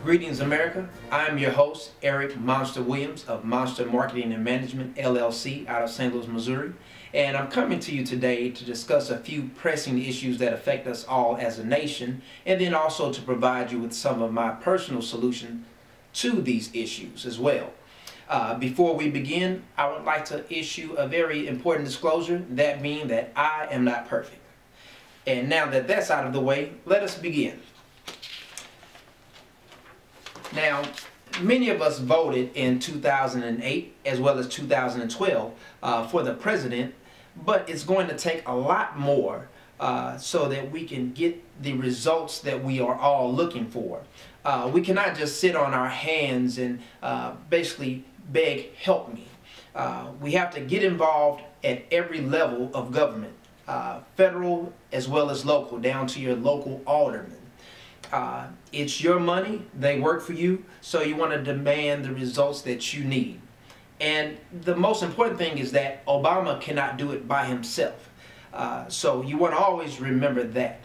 Greetings, America. I'm your host, Eric Monster Williams of Monster Marketing and Management, LLC, out of St. Louis, Missouri. And I'm coming to you today to discuss a few pressing issues that affect us all as a nation, and then also to provide you with some of my personal solutions to these issues as well. Before we begin, I would like to issue a very important disclosure, that being that I am not perfect. And now that that's out of the way, let us begin. Now, many of us voted in 2008 as well as 2012 for the president, but it's going to take a lot more so that we can get the results that we are all looking for. We cannot just sit on our hands and basically beg, help me. We have to get involved at every level of government, federal as well as local, down to your local alderman. It's your money, they work for you, so you want to demand the results that you need. And the most important thing is that Obama cannot do it by himself. So you want to always remember that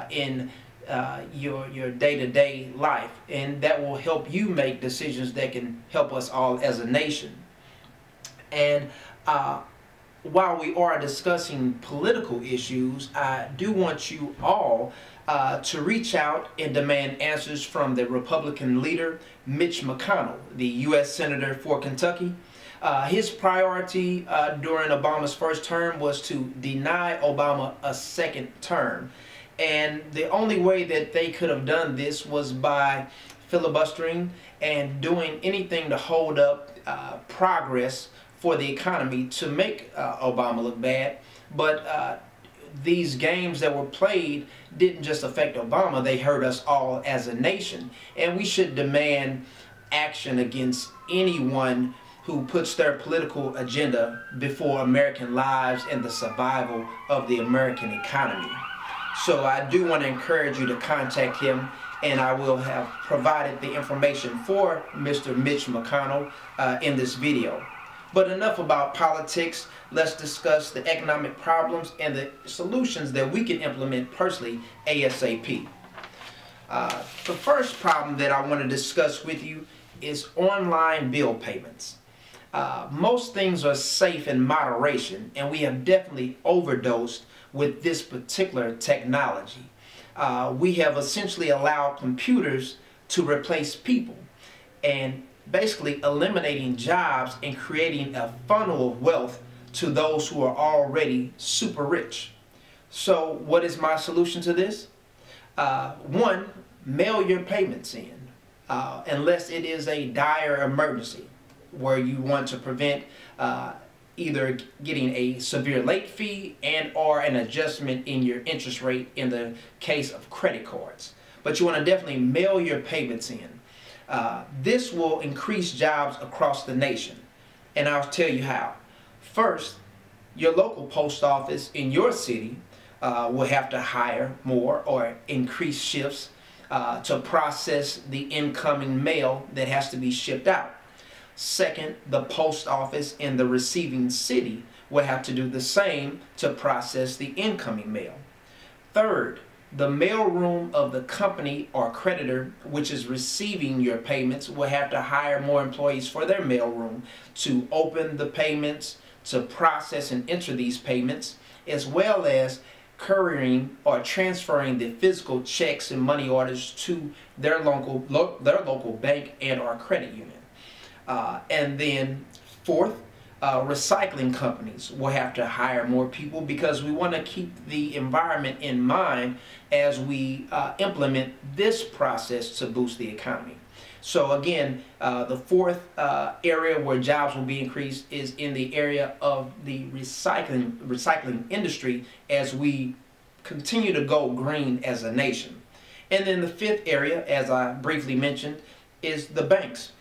in your day-to-day life, and that will help you make decisions that can help us all as a nation. And while we are discussing political issues, I do want you all to reach out and demand answers from the Republican leader, Mitch McConnell, the U.S. Senator for Kentucky. His priority during Obama's first term was to deny Obama a second term. And the only way that they could have done this was by filibustering and doing anything to hold up progress for the economy to make Obama look bad. But these games that were played didn't just affect Obama, they hurt us all as a nation. And we should demand action against anyone who puts their political agenda before American lives and the survival of the American economy. So I do want to encourage you to contact him, and I will have provided the information for Mr. Mitch McConnell in this video. But enough about politics. Let's discuss the economic problems and the solutions that we can implement personally ASAP. The first problem that I want to discuss with you is online bill payments. Most things are safe in moderation, and we have definitely overdosed with this particular technology. We have essentially allowed computers to replace people, and basically eliminating jobs and creating a funnel of wealth to those who are already super rich. So what is my solution to this? One, mail your payments in, unless it is a dire emergency where you want to prevent either getting a severe late fee and or an adjustment in your interest rate in the case of credit cards. But you want to definitely mail your payments in. This will increase jobs across the nation, and I'll tell you how. First, your local post office in your city will have to hire more or increase shifts to process the incoming mail that has to be shipped out. Second, the post office in the receiving city will have to do the same to process the incoming mail. Third, the mailroom of the company or creditor which is receiving your payments will have to hire more employees for their mailroom to open the payments, to process and enter these payments, as well as couriering or transferring the physical checks and money orders to their local bank and or credit union. And then fourth, recycling companies will have to hire more people because we want to keep the environment in mind as we implement this process to boost the economy. So again, the fourth area where jobs will be increased is in the area of the recycling industry as we continue to go green as a nation. And then the fifth area, as I briefly mentioned, is the banks.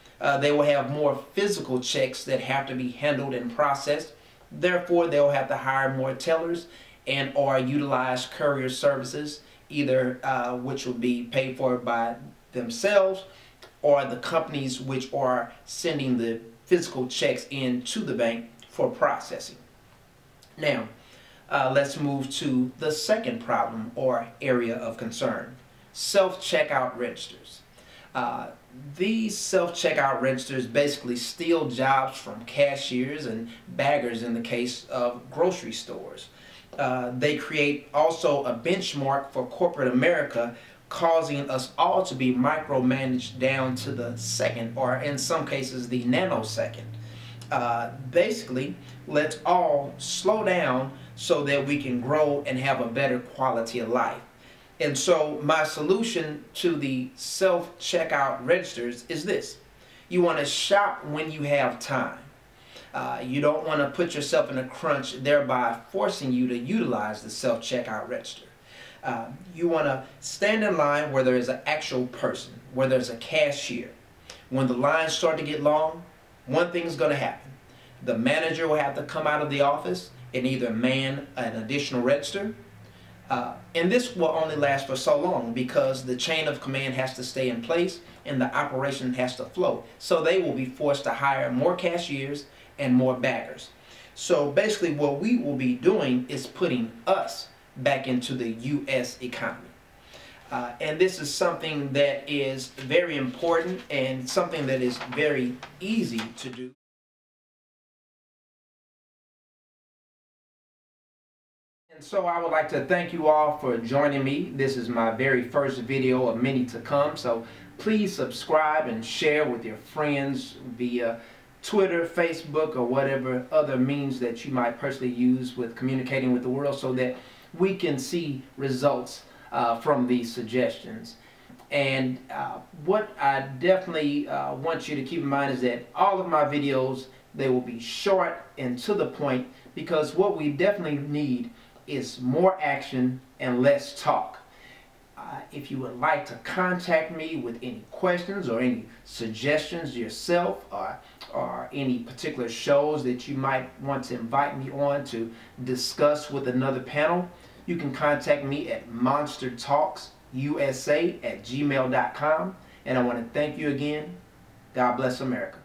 They will have more physical checks that have to be handled and processed. Therefore, they'll have to hire more tellers and or utilize courier services, either which will be paid for by themselves or the companies which are sending the physical checks into the bank for processing. Now, let's move to the second problem or area of concern: self-checkout registers. these self-checkout registers basically steal jobs from cashiers and baggers in the case of grocery stores. They create also a benchmark for corporate America, causing us all to be micromanaged down to the second, or in some cases the nanosecond. Basically, let's all slow down so that we can grow and have a better quality of life. And so my solution to the self-checkout registers is this. You want to shop when you have time. You don't want to put yourself in a crunch, thereby forcing you to utilize the self-checkout register. You want to stand in line where there is an actual person, where there's a cashier. When the lines start to get long, one thing's going to happen. The manager will have to come out of the office and either man an additional register. And this will only last for so long because the chain of command has to stay in place and the operation has to flow. So they will be forced to hire more cashiers and more baggers. So basically what we will be doing is putting us back into the U.S. economy. And this is something that is very important and something that is very easy to do. And so I would like to thank you all for joining me. This is my very first video of many to come. So please subscribe and share with your friends via Twitter, Facebook, or whatever other means that you might personally use with communicating with the world, so that we can see results from these suggestions. And what I definitely want you to keep in mind is that all of my videos, they will be short and to the point, because what we definitely need is more action and less talk. If you would like to contact me with any questions or any suggestions yourself, or any particular shows that you might want to invite me on to discuss with another panel, you can contact me at monstertalksusa@gmail.com. And I want to thank you again. God bless America.